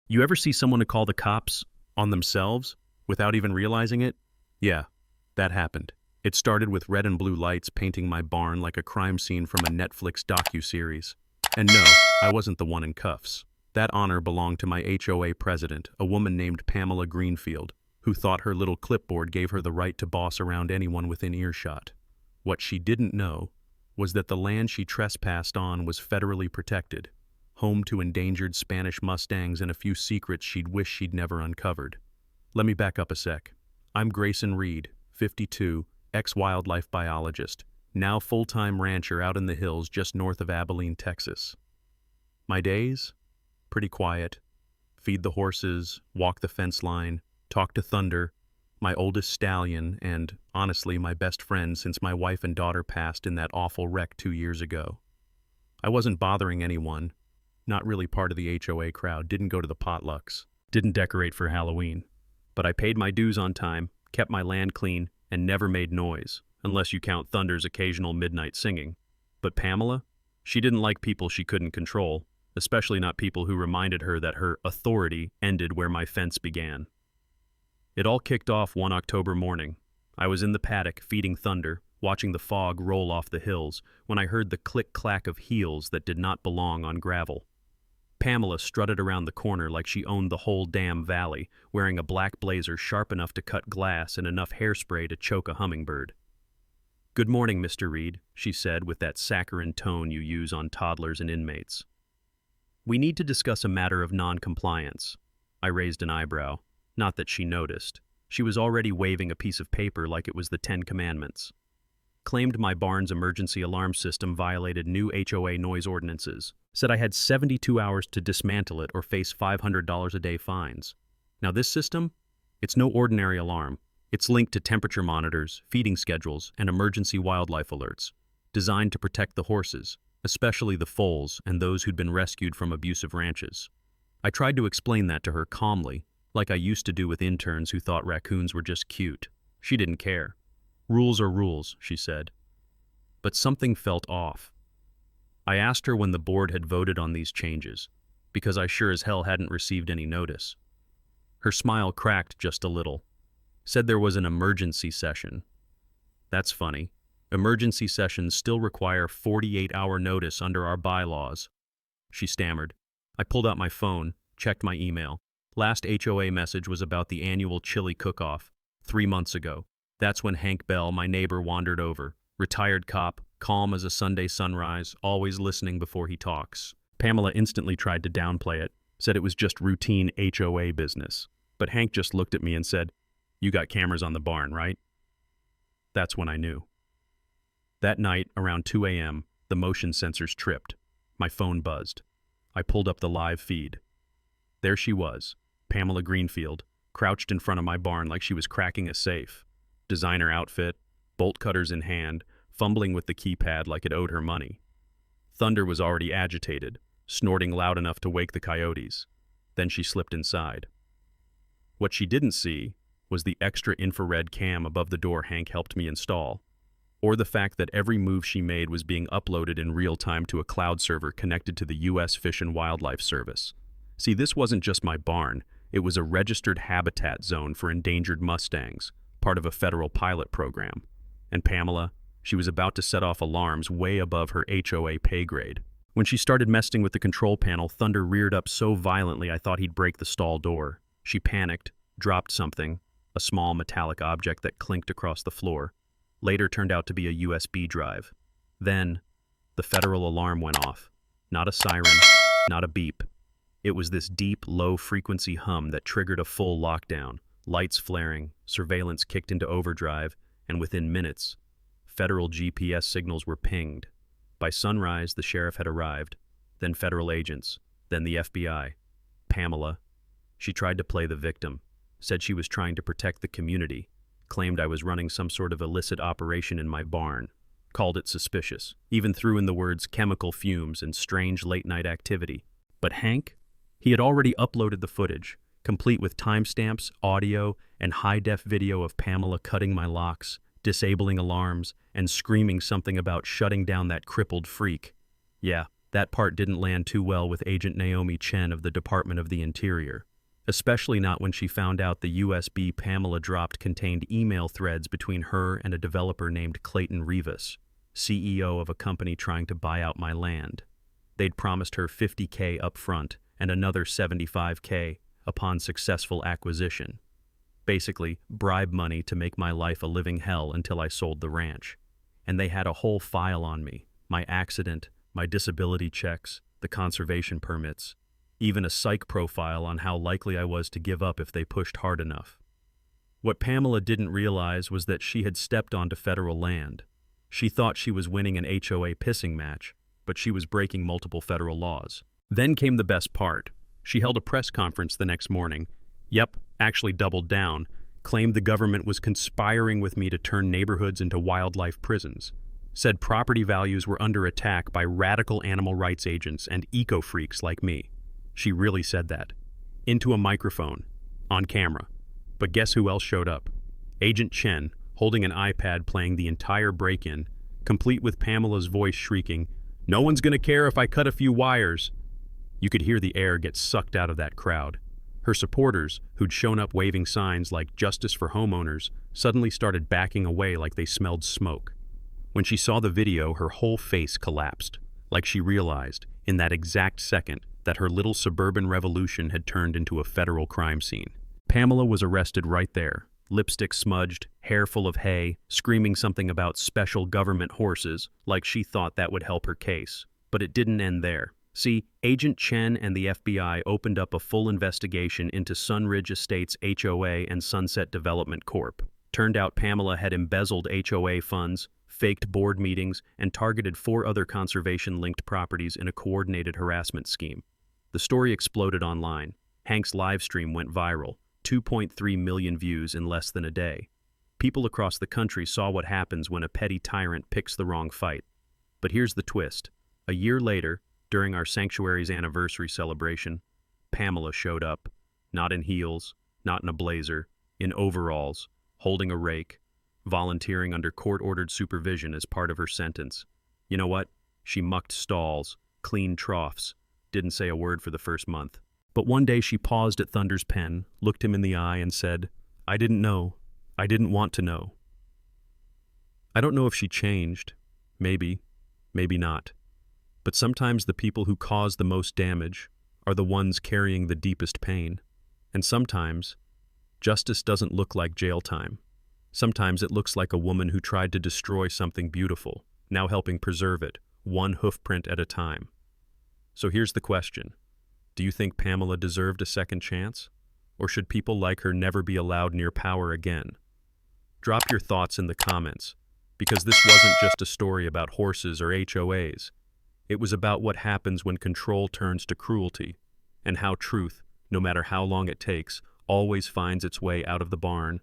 You ever see someone call the cops on themselves without even realizing it? Yeah, that happened. It started with red and blue lights painting my barn like a crime scene from a Netflix docu-series. And no, I wasn't the one in cuffs. That honor belonged to my HOA president, a woman named Pamela Greenfield, who thought her little clipboard gave her the right to boss around anyone within earshot. What she didn't know was that the land she trespassed on was federally protected, home to endangered Spanish mustangs and a few secrets she'd wish she'd never uncovered. Let me back up a sec. I'm Grayson Reid, 52, ex-wildlife biologist, now full-time rancher out in the hills just north of Abilene, Texas. My days? Pretty quiet. Feed the horses, walk the fence line, talk to Thunder, my oldest stallion, and, honestly, my best friend since my wife and daughter passed in that awful wreck 2 years ago. I wasn't bothering anyone, not really part of the HOA crowd, didn't go to the potlucks, didn't decorate for Halloween. But I paid my dues on time, kept my land clean, and never made noise, unless you count Thunder's occasional midnight singing. But Pamela? She didn't like people she couldn't control, especially not people who reminded her that her authority ended where my fence began. It all kicked off one October morning. I was in the paddock feeding Thunder, watching the fog roll off the hills, when I heard the click-clack of heels that did not belong on gravel. Pamela strutted around the corner like she owned the whole damn valley, wearing a black blazer sharp enough to cut glass and enough hairspray to choke a hummingbird. "Good morning, Mr. Reid," she said with that saccharine tone you use on toddlers and inmates. "We need to discuss a matter of non-compliance." I raised an eyebrow. Not that she noticed. She was already waving a piece of paper like it was the Ten Commandments. Claimed my barn's emergency alarm system violated new HOA noise ordinances. Said I had 72 hours to dismantle it or face $500 a day fines. Now this system? It's no ordinary alarm. It's linked to temperature monitors, feeding schedules, and emergency wildlife alerts, designed to protect the horses, especially the foals and those who'd been rescued from abusive ranches. I tried to explain that to her calmly, like I used to do with interns who thought raccoons were just cute. She didn't care. "Rules are rules," she said. But something felt off. I asked her when the board had voted on these changes, because I sure as hell hadn't received any notice. Her smile cracked just a little. Said there was an emergency session. That's funny. Emergency sessions still require 48-hour notice under our bylaws. She stammered. I pulled out my phone, checked my email. Last HOA message was about the annual chili cook-off, 3 months ago. That's when Hank Bell, my neighbor, wandered over. Retired cop, calm as a Sunday sunrise, always listening before he talks. Pamela instantly tried to downplay it, said it was just routine HOA business. But Hank just looked at me and said, "You got cameras on the barn, right?" That's when I knew. That night, around 2 a.m., the motion sensors tripped. My phone buzzed. I pulled up the live feed. There she was, Pamela Greenfield, crouched in front of my barn like she was cracking a safe. Designer outfit, bolt cutters in hand, fumbling with the keypad like it owed her money. Thunder was already agitated, snorting loud enough to wake the coyotes. Then she slipped inside. What she didn't see was the extra infrared cam above the door Hank helped me install, or the fact that every move she made was being uploaded in real time to a cloud server connected to the U.S. Fish and Wildlife Service. See, this wasn't just my barn, it was a registered habitat zone for endangered mustangs, part of a federal pilot program. And Pamela, she was about to set off alarms way above her HOA pay grade. When she started messing with the control panel, Thunder reared up so violently I thought he'd break the stall door. She panicked, dropped something, a small metallic object that clinked across the floor. Later turned out to be a USB drive. Then, the federal alarm went off. Not a siren, not a beep. It was this deep, low-frequency hum that triggered a full lockdown. Lights flaring, surveillance kicked into overdrive, and within minutes, federal GPS signals were pinged. By sunrise, the sheriff had arrived, then federal agents, then the FBI. Pamela. She tried to play the victim, said she was trying to protect the community, claimed I was running some sort of illicit operation in my barn, called it suspicious, even threw in the words chemical fumes and strange late-night activity. But Hank? He had already uploaded the footage, complete with timestamps, audio, and high-def video of Pamela cutting my locks, disabling alarms, and screaming something about shutting down that crippled freak. Yeah, That part didn't land too well with Agent Naomi Chen of the Department of the Interior, especially not when she found out the USB Pamela dropped contained email threads between her and a developer named Clayton Rivas, CEO of a company trying to buy out my land. They'd promised her $50K upfront and another $75K upon successful acquisition. Basically, bribe money to make my life a living hell until I sold the ranch. And they had a whole file on me, my accident, my disability checks, the conservation permits, even a psych profile on how likely I was to give up if they pushed hard enough. What Pamela didn't realize was that she had stepped onto federal land. She thought she was winning an HOA pissing match, but she was breaking multiple federal laws. Then came the best part. She held a press conference the next morning. Yep, actually doubled down, claimed the government was conspiring with me to turn neighborhoods into wildlife prisons, said property values were under attack by radical animal rights agents and eco-freaks like me. She really said that. Into a microphone, on camera. But guess who else showed up? Agent Chen, holding an iPad playing the entire break-in, complete with Pamela's voice shrieking, "No one's gonna care if I cut a few wires." You could hear the air get sucked out of that crowd. Her supporters, who'd shown up waving signs like "Justice for Homeowners," suddenly started backing away like they smelled smoke. When she saw the video, her whole face collapsed, like she realized, in that exact second, that her little suburban revolution had turned into a federal crime scene. Pamela was arrested right there, lipstick smudged, hair full of hay, screaming something about special government horses, like she thought that would help her case. But it didn't end there. See, Agent Chen and the FBI opened up a full investigation into Sunridge Estates HOA and Sunset Development Corp. Turned out Pamela had embezzled HOA funds, faked board meetings, and targeted 4 other conservation-linked properties in a coordinated harassment scheme. The story exploded online. Hank's livestream went viral, 2.3 million views in less than a day. People across the country saw what happens when a petty tyrant picks the wrong fight. But here's the twist. A year later, during our sanctuary's anniversary celebration, Pamela showed up, not in heels, not in a blazer, in overalls, holding a rake, volunteering under court-ordered supervision as part of her sentence. You know what? She mucked stalls, cleaned troughs, didn't say a word for the first month. But one day she paused at Thunder's pen, looked him in the eye, and said, "I didn't know. I didn't want to know." I don't know if she changed. Maybe, maybe not. But sometimes the people who cause the most damage are the ones carrying the deepest pain. And sometimes, justice doesn't look like jail time. Sometimes it looks like a woman who tried to destroy something beautiful, now helping preserve it, one hoofprint at a time. So here's the question. Do you think Pamela deserved a second chance? Or should people like her never be allowed near power again? Drop your thoughts in the comments, because this wasn't just a story about horses or HOAs. It was about what happens when control turns to cruelty, and how truth, no matter how long it takes, always finds its way out of the barn